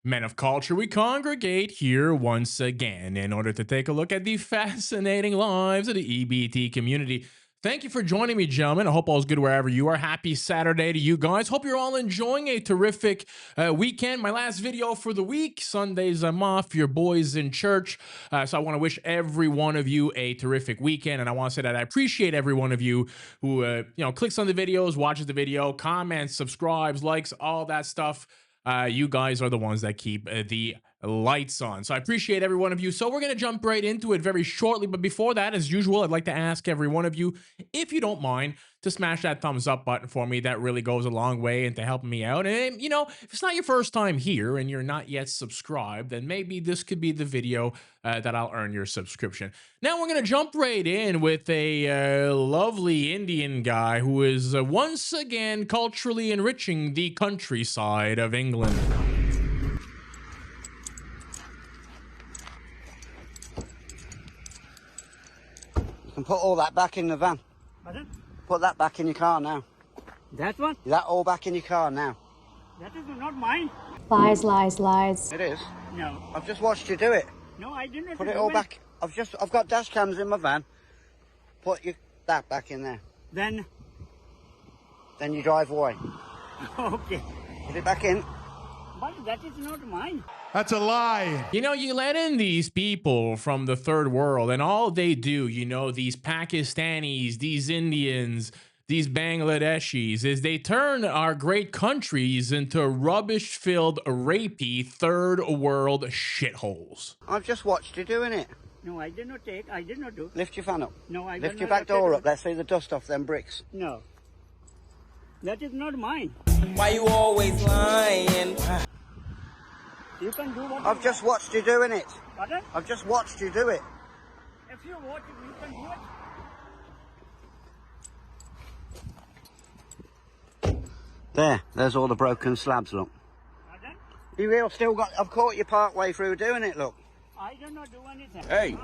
Men of culture, we congregate here once again in order to take a look at the fascinating lives of the EBT community. Thank you for joining me, gentlemen. I hope all's good wherever you are. Happy Saturday to you guys. Hope you're all enjoying a terrific weekend. My last video for the week. Sundays I'm off. Your boys in church. So I want to wish every one of you a terrific weekend. And I want to say that I appreciate every one of you who clicks on the videos, watches the video, comments, subscribes, likes, all that stuff. You guys are the ones that keep the lights on. So I appreciate every one of you. So we're going to jump right into it very shortly. But before that, as usual, I'd like to ask every one of you, if you don't mind, to smash that thumbs up button for me. That really goes a long way into helping me out. And, if it's not your first time here and you're not yet subscribed, then maybe this could be the video that I'll earn your subscription. Now we're going to jump right in with a lovely Indian guy who is once again culturally enriching the countryside of England. You can put all that back in the van. Pardon? Put that back in your car now. That one? Is that all back in your car now? That is not mine. Lies, lies, lies. It is. No. I've just watched you do it. No, I did not. Put it all back. I've got dash cams in my van. Put that back in there. Then, Then you drive away. okay. Put it back in. But that is not mine. That's a lie. You let in these people from the third world, and all they do, these Pakistanis, these Indians, these Bangladeshis, is they turn our great countries into rubbish-filled, rapey, third world shitholes. I've just watched you doing it. No, I did not take. I did not do. Lift your fan up. No, I Lift did your not back door take up. Let's see the dust off them bricks. No. That is not mine. Why you always lying? You can do what I've you just watched you doing it. want. Pardon? I've just watched you do it. If you want it, you can do it. There's all the broken slabs, look. Pardon? I've caught you part way through doing it, look. I did not do anything. Hey,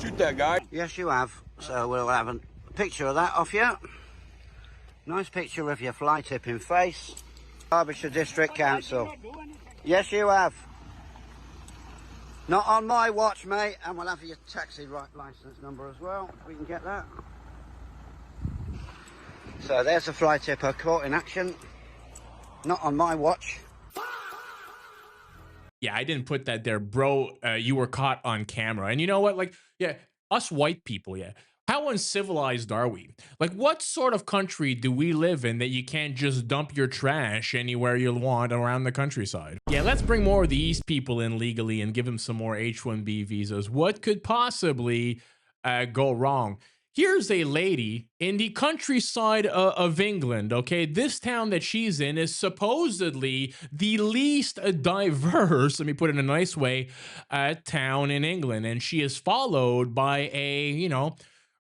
shoot that guy. Yes, you have. So we'll have a picture of that off you. Nice picture of your fly tipping face. Derbyshire District Council. I did not do anything. Yes, you have. Not on my watch, mate. And we'll have your taxi licence number as well, if we can get that. So there's a fly tipper caught in action. Not on my watch. Yeah, I didn't put that there, bro. You were caught on camera. And you know what? Us white people, how uncivilized are we? What sort of country do we live in that you can't just dump your trash anywhere you want around the countryside? Yeah, let's bring more of these people in legally and give them some more H-1B visas. What could possibly go wrong? Here's a lady in the countryside of England, okay? This town that she's in is supposedly the least diverse, let me put it in a nice way, town in England. And she is followed by a,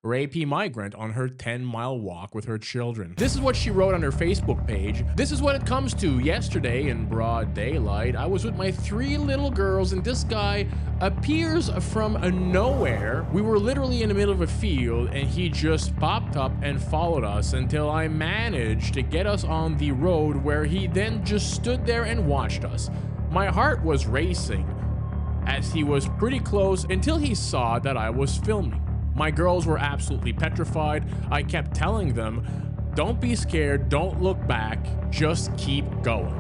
rapey migrant on her 10-mile walk with her children. This is what she wrote on her Facebook page. This is what it comes to. Yesterday in broad daylight, I was with my 3 little girls and this guy appears from nowhere. We were literally in the middle of a field and he just popped up and followed us until I managed to get us on the road, where he then just stood there and watched us. My heart was racing as he was pretty close until he saw that I was filming. My girls were absolutely petrified. I kept telling them, don't be scared, don't look back, just keep going.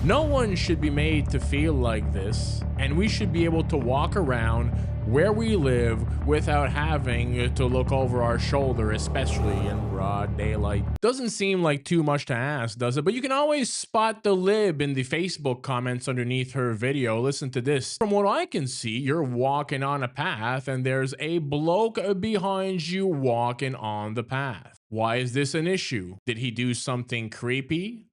No one should be made to feel like this, and we should be able to walk around where we live without having to look over our shoulder, especially in broad daylight. Doesn't seem like too much to ask, does it? But you can always spot the lib in the Facebook comments underneath her video. Listen to this. From what I can see, you're walking on a path and there's a bloke behind you walking on the path. Why is this an issue? Did he do something creepy?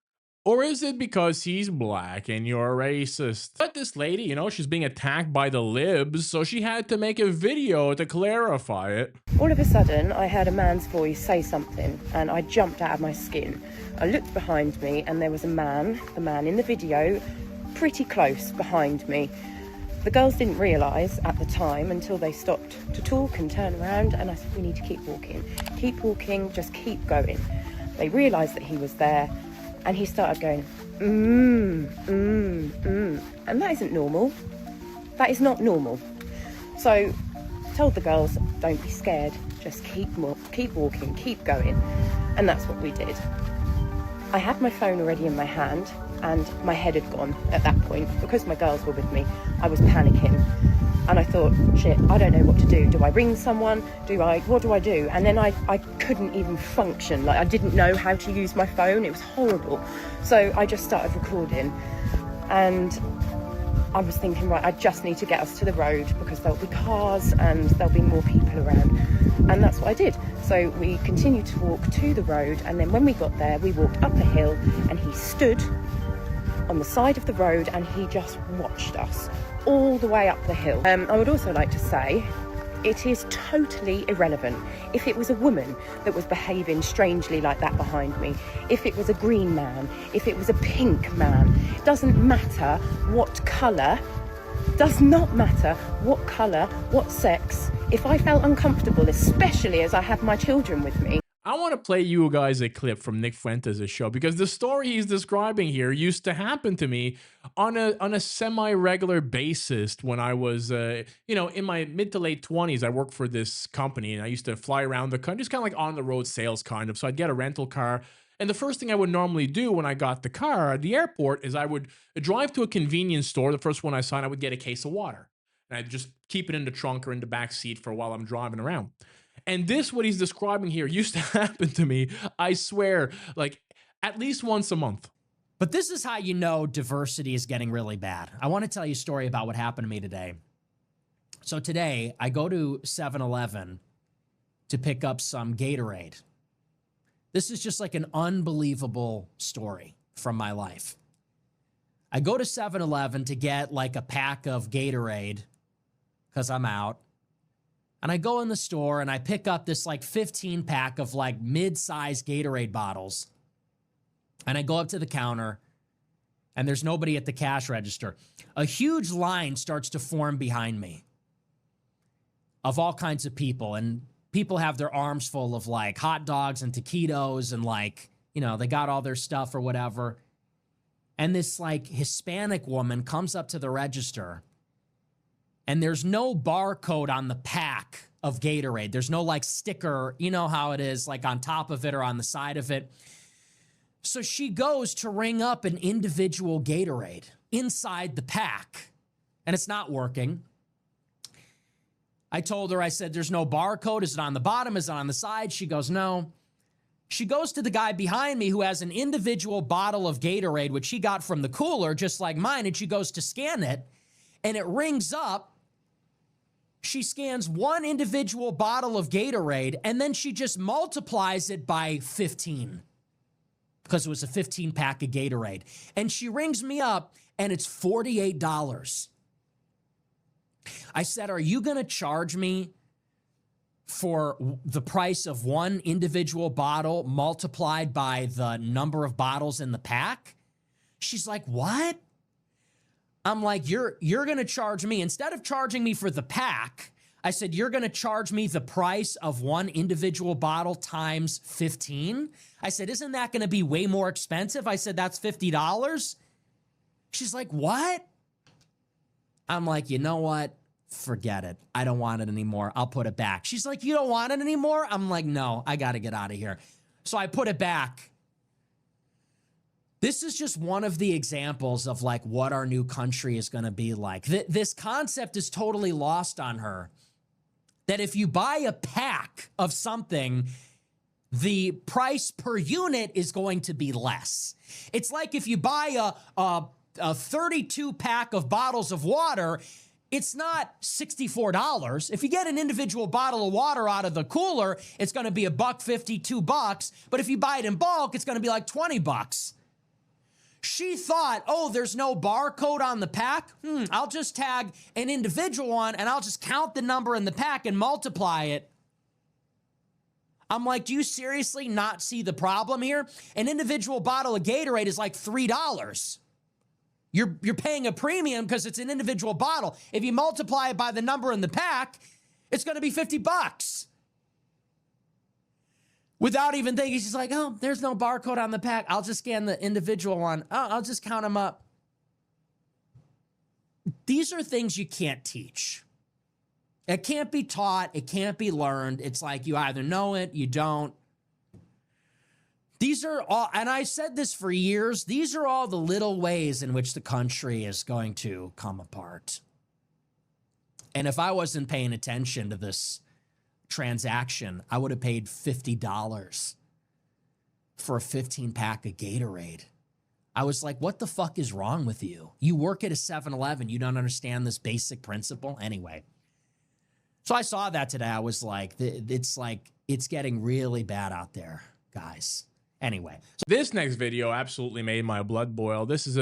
Or is it because he's black and you're racist? But this lady, she's being attacked by the libs, so she had to make a video to clarify it. All of a sudden, I heard a man's voice say something, and I jumped out of my skin. I looked behind me, and there was the man in the video, pretty close behind me. The girls didn't realise at the time until they stopped to talk and turn around, and I said, we need to keep walking, just keep going. They realised that he was there, And he started going, and that isn't normal. That is not normal. So told the girls, don't be scared, just keep walking, keep going. And that's what we did. I had my phone already in my hand and my head had gone at that point. Because my girls were with me, I was panicking. And I thought, shit, I don't know what to do. Do I ring someone? What do I do? And then I couldn't even function. Like, I didn't know how to use my phone. It was horrible. So I just started recording. And I was thinking, right, I just need to get us to the road because there'll be cars and there'll be more people around. And that's what I did. So we continued to walk to the road. And then when we got there, we walked up a hill and he stood on the side of the road and he just watched us all the way up the hill. I would also like to say it is totally irrelevant if it was a woman that was behaving strangely like that behind me, if it was a green man, if it was a pink man. It doesn't matter what colour, does not matter what colour, what sex. If I felt uncomfortable, especially as I have my children with me. I want to play you guys a clip from Nick Fuentes' show because the story he's describing here used to happen to me on a semi-regular basis when I was, in my mid to late 20s. I worked for this company and I used to fly around the country, just kind of like on the road sales kind of. So I'd get a rental car. And the first thing I would normally do when I got the car at the airport is I would drive to a convenience store. The first one I saw, and I would get a case of water. And I'd just keep it in the trunk or in the back seat for while I'm driving around. And this, what he's describing here, used to happen to me, I swear, like at least once a month. But this is how you know diversity is getting really bad. I want to tell you a story about what happened to me today. So today, I go to 7-Eleven to pick up some Gatorade. This is just like an unbelievable story from my life. I go to 7-Eleven to get like a pack of Gatorade because I'm out. And I go in the store and I pick up this like 15 pack of like mid-size Gatorade bottles. And I go up to the counter and there's nobody at the cash register. A huge line starts to form behind me of all kinds of people. And people have their arms full of like hot dogs and taquitos and like, they got all their stuff or whatever. And this like Hispanic woman comes up to the register. And there's no barcode on the pack of Gatorade. There's no like sticker, you know how it is, like on top of it or on the side of it. So she goes to ring up an individual Gatorade inside the pack, and it's not working. I told her, I said, there's no barcode. Is it on the bottom? Is it on the side? She goes, no. She goes to the guy behind me who has an individual bottle of Gatorade, which she got from the cooler, just like mine, and she goes to scan it, and it rings up. She scans one individual bottle of Gatorade, and then she just multiplies it by 15 because it was a 15 pack of Gatorade. And she rings me up, and it's $48. I said, are you going to charge me for the price of one individual bottle multiplied by the number of bottles in the pack? She's like, what? I'm like, you're going to charge me, instead of charging me for the pack, I said, you're going to charge me the price of one individual bottle times 15? I said, isn't that going to be way more expensive? I said, that's $50. She's like, what? I'm like, you know what? Forget it. I don't want it anymore. I'll put it back. She's like, you don't want it anymore? I'm like, no, I got to get out of here. So I put it back. This is just one of the examples of like what our new country is going to be like. This concept is totally lost on her. That if you buy a pack of something, the price per unit is going to be less. It's like if you buy a 32 pack of bottles of water, it's not $64. If you get an individual bottle of water out of the cooler, it's going to be $1.50, $2. But if you buy it in bulk, it's going to be like $20. She thought, oh, there's no barcode on the pack. I'll just tag an individual one and I'll just count the number in the pack and multiply it. I'm like, do you seriously not see the problem here? An individual bottle of Gatorade is like $3. You're paying a premium because it's an individual bottle. If you multiply it by the number in the pack, it's going to be $50. Without even thinking, she's like, oh, there's no barcode on the pack. I'll just scan the individual one. Oh, I'll just count them up. These are things you can't teach. It can't be taught. It can't be learned. It's like you either know it, you don't. These are all, and I said this for years, these are all the little ways in which the country is going to come apart. And if I wasn't paying attention to this transaction, I would have paid $50 for a 15-pack of Gatorade. I was like, what the fuck is wrong with you? You work at a 7-Eleven. You don't understand this basic principle? Anyway. So I saw that today. I was like, it's getting really bad out there, guys. Anyway. So this next video absolutely made my blood boil. This is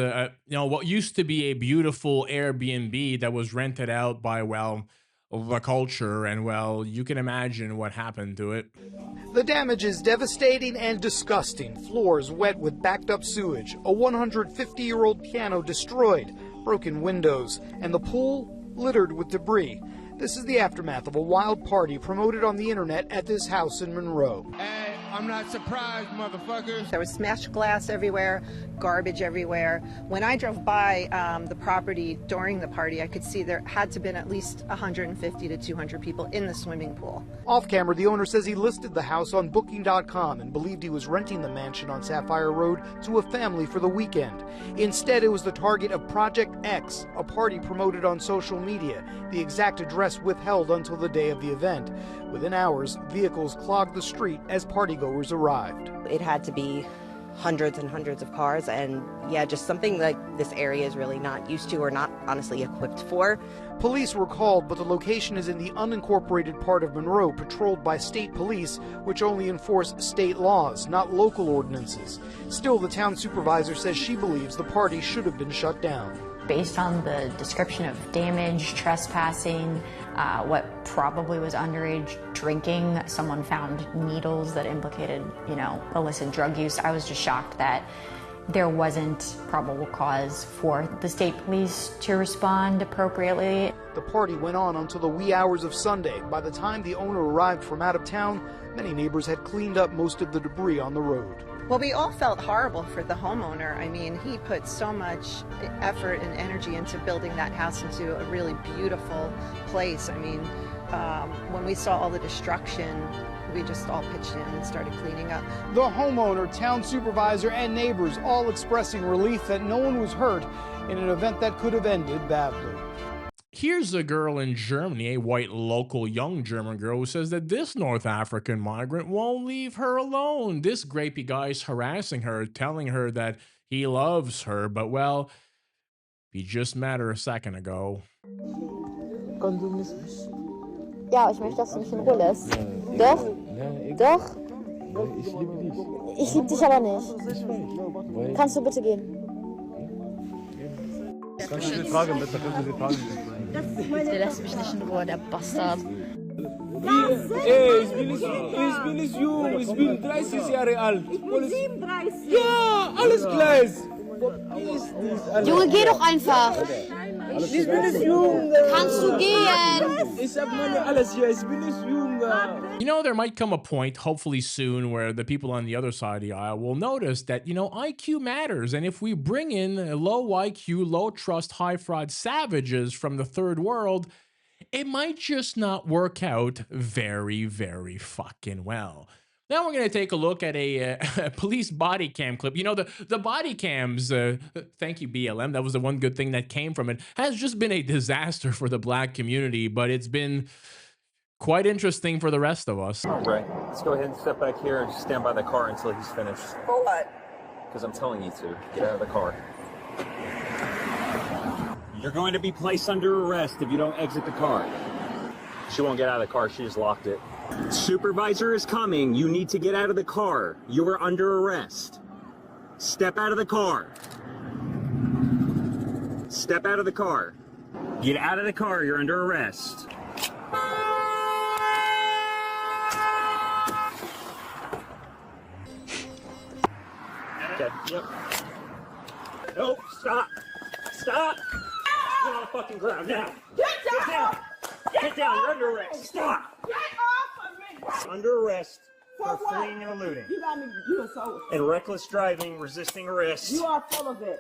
what used to be a beautiful Airbnb that was rented out by, well, the culture, and well, you can imagine what happened to it. The damage is devastating and disgusting. Floors wet with backed up sewage, a 150-year-old piano destroyed, broken windows, and the pool littered with debris. This is the aftermath of a wild party promoted on the internet at this house in Monroe. Hey, I'm not surprised, motherfuckers. There was smashed glass everywhere, garbage everywhere. When I drove by the property during the party, I could see there had to have been at least 150 to 200 people in the swimming pool. Off camera, the owner says he listed the house on Booking.com and believed he was renting the mansion on Sapphire Road to a family for the weekend. Instead, it was the target of Project X, a party promoted on social media. The exact address withheld until the day of the event. Within hours, vehicles clogged the street as partygoers arrived. It had to be hundreds and hundreds of cars, and yeah, just something like this area is really not used to or not honestly equipped for. Police were called, but the location is in the unincorporated part of Monroe, patrolled by state police, which only enforce state laws, not local ordinances. Still, the town supervisor says she believes the party should have been shut down. Based on the description of damage, trespassing, what probably was underage drinking, someone found needles that implicated, illicit drug use. I was just shocked that there wasn't probable cause for the state police to respond appropriately. The party went on until the wee hours of Sunday. By the time the owner arrived from out of town, many neighbors had cleaned up most of the debris on the road. Well, we all felt horrible for the homeowner. I mean, he put so much effort and energy into building that house into a really beautiful place. I mean, when we saw all the destruction, we just all pitched in and started cleaning up. The homeowner, town supervisor, and neighbors all expressing relief that no one was hurt in an event that could have ended badly. Here's a girl in Germany, a white local young German girl, who says that this North African migrant won't leave her alone. This grapey guy's harassing her, telling her that he loves her, but well, he just met her a second ago. Ja, ich möchte, dass du mich in Ruhe lässt. Doch? Doch? Ich liebe dich aber nicht. Kannst du bitte gehen? Kannst du die Fragen bitte? Der lässt mich nicht in Ruhe, der Bastard. Ey, ich bin nicht jung, ich bin 30 Jahre alt. 37. Ja, alles gleich. Junge, geh doch einfach. Ich bin nicht jung. Kannst du gehen? Ich hab meine alles hier, ich bin nicht jung. There might come a point, hopefully soon, where the people on the other side of the aisle will notice that, IQ matters. And if we bring in low IQ, low trust, high fraud savages from the third world, it might just not work out very, very fucking well. Now we're going to take a look at a police body cam clip. The body cams, thank you, BLM, that was the one good thing that came from it, has just been a disaster for the black community, but it's been quite interesting for the rest of us. All right, let's go ahead and step back here and just stand by the car until he's finished. For what? Because I'm telling you to. Get out of the car. You're going to be placed under arrest if you don't exit the car. She won't get out of the car. She just locked it. Supervisor is coming. You need to get out of the car. You are under arrest. Step out of the car. Step out of the car. Get out of the car. You're under arrest. Okay, yep. Nope, stop. Stop. Get on the fucking ground now. Get down! Get down. Get down. You're under arrest. Stop. Get off of me! Under arrest. For fleeing and eluding. You got me. You are so. And reckless driving, resisting arrest. You are full of it.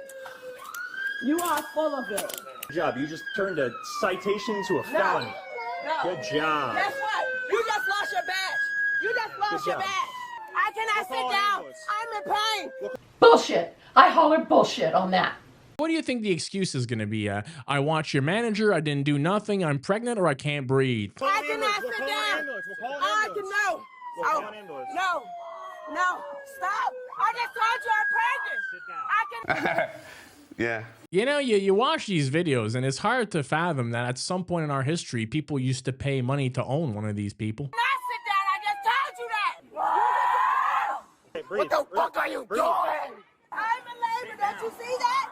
You are full of it. Good job. You just turned a citation to a felony. No. Good job. Guess what? You just lost your badge. You just lost your badge. I cannot sit down. I'm in pain. Bullshit. I hollered bullshit on that. What do you think the excuse is going to be? I watched your manager, I didn't do nothing, I'm pregnant, or I can't breathe? I cannot sit down. I can no. Oh, no. Stop. I just told you I'm pregnant. I can. Yeah. You know, you watch these videos, and it's hard to fathom that at some point in our history, people used to pay money to own one of these people. Not sit down. I just told you that. Hey, breathe, What the fuck are you doing? I'm in labor. Don't you see that?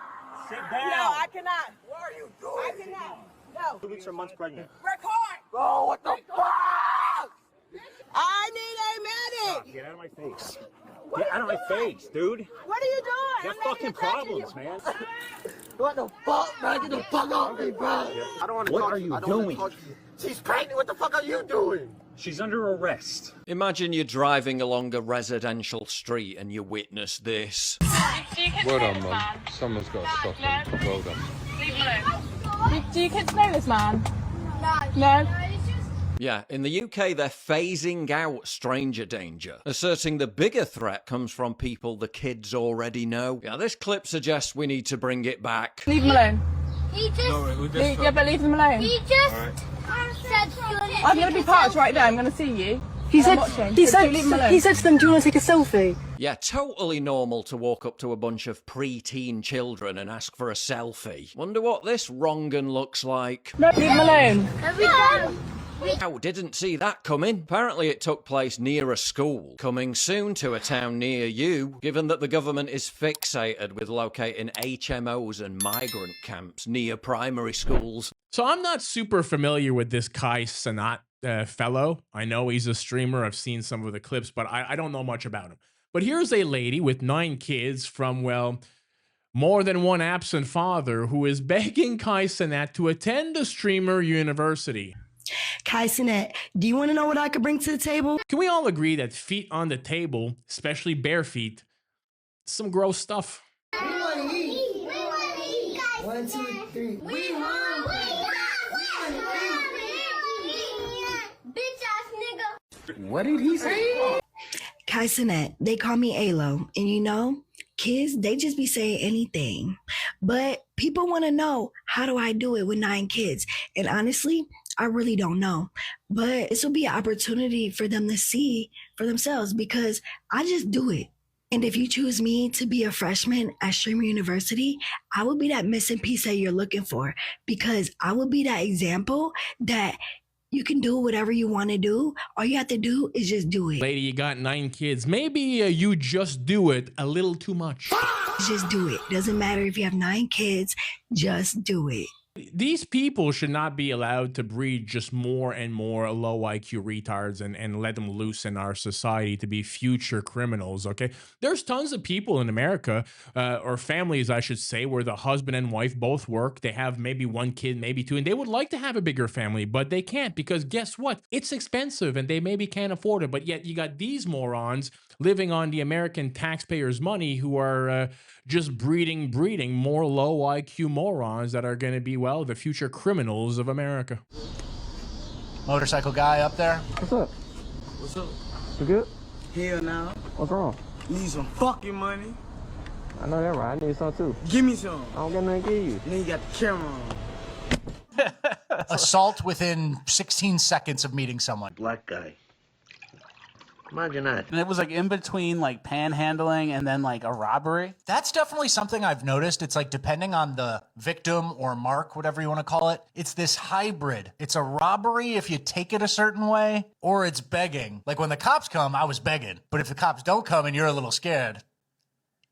Sit down. No, I cannot. What are you doing? I cannot. No. 2 weeks or months pregnant. Record. Oh, what the fuck? I need a medic. Get out of my face. Get out of my face, dude. What are you doing? You have fucking problems, man. What the fuck, man? Get the fuck off me, bro. I don't want to What are you doing? She's pregnant. What the fuck are you doing? She's under arrest. Imagine you're driving along a residential street and you witness this. Well done, man. Someone's got to stop him. Well done. Leave him alone. Do you kids know this man? No. Yeah, in the UK, they're phasing out stranger danger, asserting the bigger threat comes from people the kids already know. Yeah, this clip suggests we need to bring it back. Leave him alone. He just... Yeah, but leave him alone. He just said... I'm going to be parked right there. I'm going to see you. He said leave him alone. he said to them, do you want to take a selfie? Yeah, totally normal to walk up to a bunch of pre-teen children and ask for a selfie. Wonder what this wrong'un looks like. No, leave him alone. Are we done? Wow, didn't see that coming. Apparently it took place near a school. Coming soon to a town near you, given that the government is fixated with locating HMOs and migrant camps near primary schools. So I'm not super familiar with this Kai Cenat fellow. I know he's a streamer. I've seen some of the clips, but I don't know much about him. But here's a lady with 9 kids from, well, more than one absent father who is begging Kai Cenat to attend a streamer university. Kai Cenat, do you want to know what I could bring to the table? Can we all agree that feet on the table, especially bare feet, some gross stuff? We want to eat. We want to eat. 1, 2, 3. We hungry. Bitch ass nigga. What did he say? Kai Cenat, they call me Alo, and you know, kids, they just be saying anything. But people want to know, how do I do it with 9 kids? And honestly, I really don't know. But this will be an opportunity for them to see for themselves because I just do it. And if you choose me to be a freshman at Streamer University, I will be that missing piece that you're looking for because I will be that example that you can do whatever you want to do. All you have to do is just do it. Lady, you got 9 kids. Maybe you just do it a little too much. Just do it. Doesn't matter if you have 9 kids, just do it. These people should not be allowed to breed just more and more low IQ retards and let them loose in our society to be future criminals, okay? There's tons of people in America, or families, I should say, where the husband and wife both work. They have maybe 1 kid, maybe 2, and they would like to have a bigger family, but they can't because guess what? It's expensive and they maybe can't afford it, but yet you got these morons living on the American taxpayers' money who are just breeding more low IQ morons that are going to be, well, the future criminals of America. Motorcycle guy up there. What's up? What's up? You good? Hell no. What's wrong? Need some fucking money. I know that right. I need some too. Give me some. I don't got nothing to give you. Then you got the camera on. Assault within 16 seconds of meeting someone. Black guy. Imagine that. And it was like in between like panhandling and then like a robbery. That's definitely something I've noticed. It's like depending on the victim or mark, whatever you want to call it, it's this hybrid. It's a robbery if you take it a certain way, or it's begging. Like when the cops come, I was begging. But if the cops don't come and you're a little scared,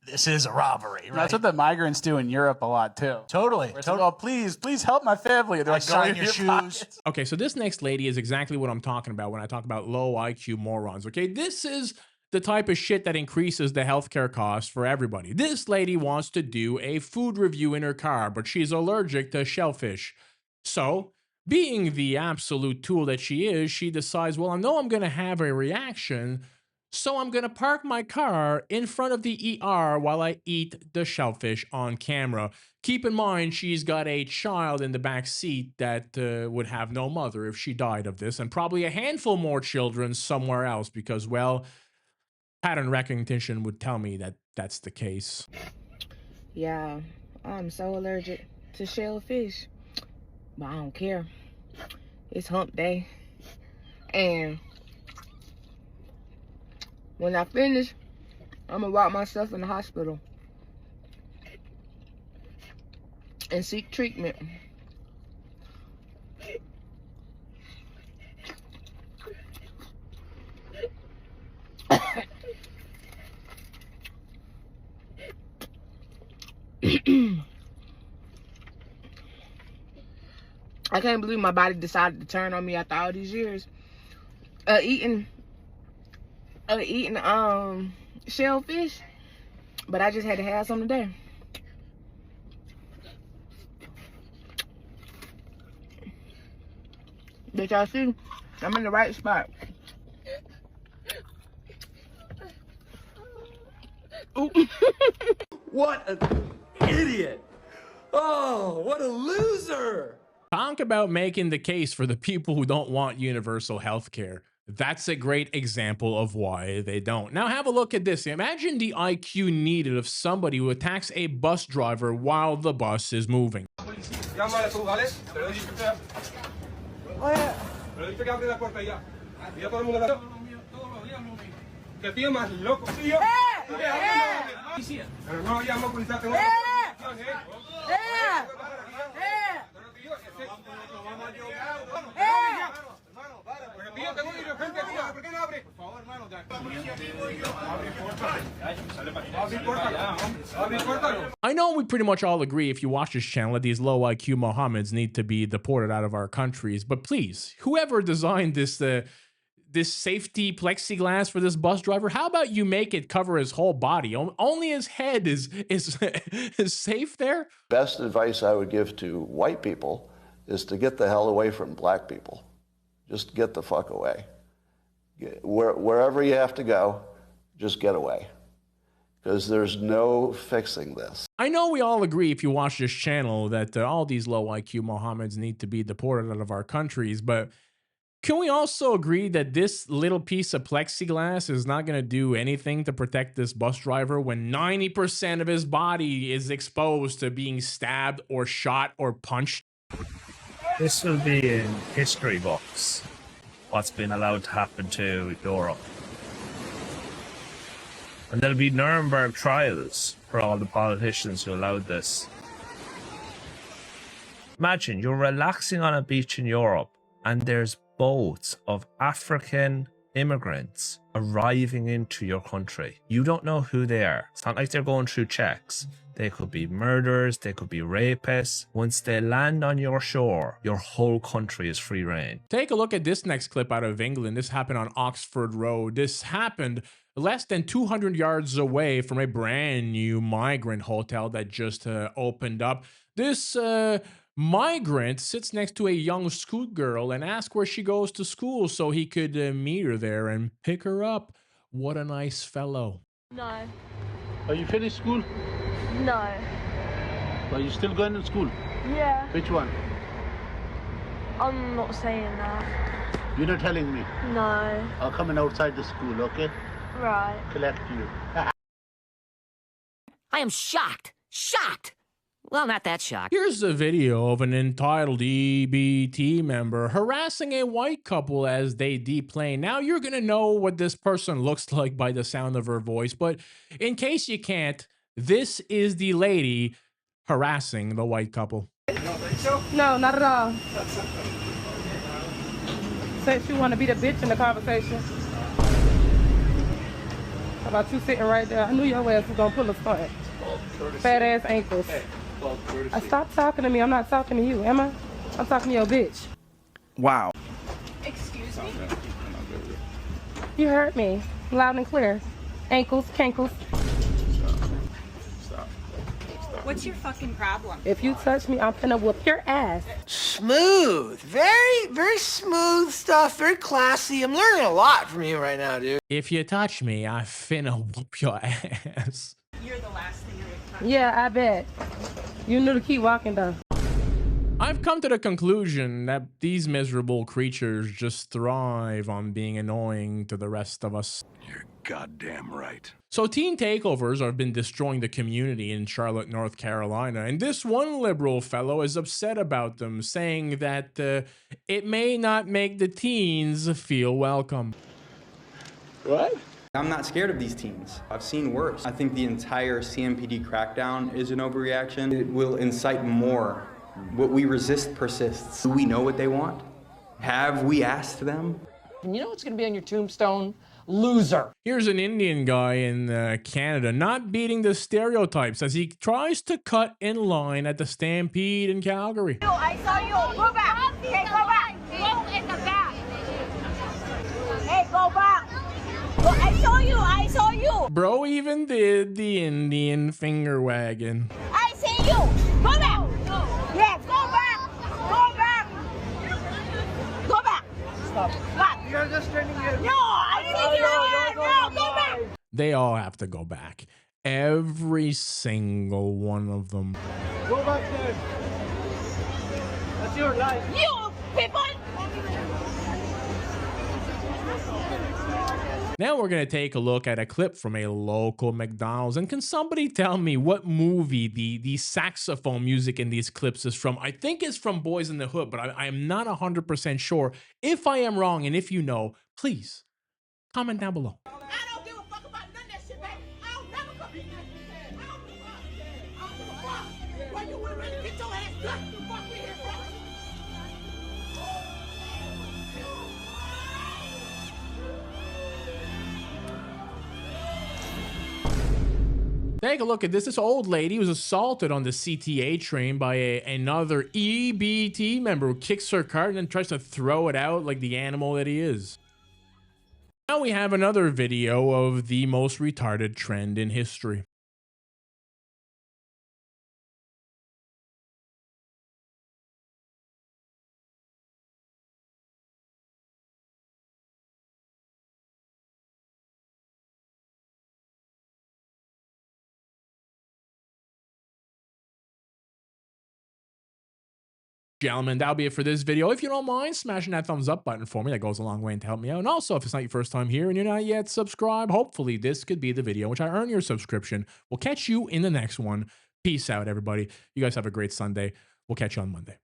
this is a robbery, right? That's what the migrants do in Europe a lot too. Totally. Like, oh, please help my family. They're like, sign your shoes. Pockets. Okay, so this next lady is exactly what I'm talking about when I talk about low IQ morons, okay? This is the type of shit that increases the healthcare costs for everybody. This lady wants to do a food review in her car, but she's allergic to shellfish. So, being the absolute tool that she is, she decides, well, I know I'm going to have a reaction So I'm gonna park my car in front of the ER while I eat the shellfish on camera. Keep in mind, she's got a child in the back seat that would have no mother if she died of this, and probably a handful more children somewhere else because, well, pattern recognition would tell me that that's the case. Yeah, I'm so allergic to shellfish, but I don't care. It's hump day, and when I finish, I'm gonna lock myself in the hospital and seek treatment. I can't believe my body decided to turn on me after all these years eating shellfish, but I just had to have some today. Did y'all see? I'm in the right spot. What an idiot! Oh, what a loser! Talk about making the case for the people who don't want universal health care. That's a great example of why they don't. Now have a look at this. Imagine the IQ needed of somebody who attacks a bus driver while the bus is moving. I know we pretty much all agree if you watch this channel that these low IQ Mohammeds need to be deported out of our countries, but please, whoever designed this this safety plexiglass for this bus driver, how about you make it cover his whole body? Only his head is is safe there? Best advice I would give to white people is to get the hell away from black people. Just get the fuck away. Wherever you have to go, just get away. Because there's no fixing this. I know we all agree if you watch this channel that all these low IQ Mohammeds need to be deported out of our countries, but can we also agree that this little piece of plexiglass is not going to do anything to protect this bus driver when 90% of his body is exposed to being stabbed or shot or punched? This will be in history books, what's been allowed to happen to Europe. And there'll be Nuremberg trials for all the politicians who allowed this. Imagine you're relaxing on a beach in Europe and there's boats of African immigrants arriving into your country. You don't know who they are. It's not like they're going through checks. They could be murderers, they could be rapists. Once they land on your shore, your whole country is free reign. Take a look at this next clip out of England. This happened on Oxford Road. This happened less than 200 yards away from a brand new migrant hotel that just opened up. This migrant sits next to a young schoolgirl and asks where she goes to school so he could meet her there and pick her up. What a nice fellow. No. Are you finished school? No. Are you still going to school? Yeah. Which one? I'm not saying that. You're not telling me? No. I'll come in outside the school, okay? Right. Collect you. I am shocked. Shocked. Well, not that shocked. Here's a video of an entitled EBT member harassing a white couple as they deplane. Now you're going to know what this person looks like by the sound of her voice, but in case you can't, this is the lady harassing the white couple. No, not at all. Said you want to be the bitch in the conversation. How about you sitting right there? I knew your ass was going to pull a stunt. Fat ass ankles. Stop talking to me. I'm not talking to you, am I? I'm talking to your bitch. Wow. Excuse me? You heard me. Loud and clear. Ankles, cankles. Stop. What's your fucking problem? If you touch me, I'm finna whoop your ass. Smooth. Very, very smooth stuff. Very classy. I'm learning a lot from you right now, dude. If you touch me, I finna whoop your ass. You're the last thing you're touch. Yeah, I bet. You knew to keep walking though. I've come to the conclusion that these miserable creatures just thrive on being annoying to the rest of us. You're goddamn right. So teen takeovers have been destroying the community in Charlotte, North Carolina, and this one liberal fellow is upset about them, saying that it may not make the teens feel welcome. What? I'm not scared of these teens. I've seen worse. I think the entire CMPD crackdown is an overreaction. It will incite more. What we resist persists. Do we know what they want? Have we asked them? And you know what's going to be on your tombstone? Loser. Here's an Indian guy in Canada not beating the stereotypes as he tries to cut in line at the Stampede in Calgary. I saw you. Go back. Hey, go back. Go in the back. Hey, go back. I saw you. I saw you. Bro even did the Indian finger wagging. I see you. Go back. Yes, go back. Go back. Go back. Stop. Back. You're just turning your... No, I see you. No, go back. They all have to go back. Every single one of them. Go back there. That's your life. You people. Now we're going to take a look at a clip from a local McDonald's. And can somebody tell me what movie the saxophone music in these clips is from? I think it's from Boys in the Hood, but I am not 100% sure. If I am wrong and if you know, please comment down below. I don't give a fuck about none of that shit, baby. I'll never come here. I don't give a fuck. Why you would really get your ass done? The fuck we here, bro? Take a look at this. This old lady was assaulted on the CTA train by another EBT member who kicks her cart and then tries to throw it out like the animal that he is. Now we have another video of the most retarded trend in history. Gentlemen, that'll be it for this video. If you don't mind smashing that thumbs up button for me, that goes a long way to help me out. And also, if it's not your first time here and you're not yet subscribed, hopefully this could be the video in which I earn your subscription. We'll catch you in the next one. Peace out, everybody. You guys have a great Sunday. We'll catch you on Monday.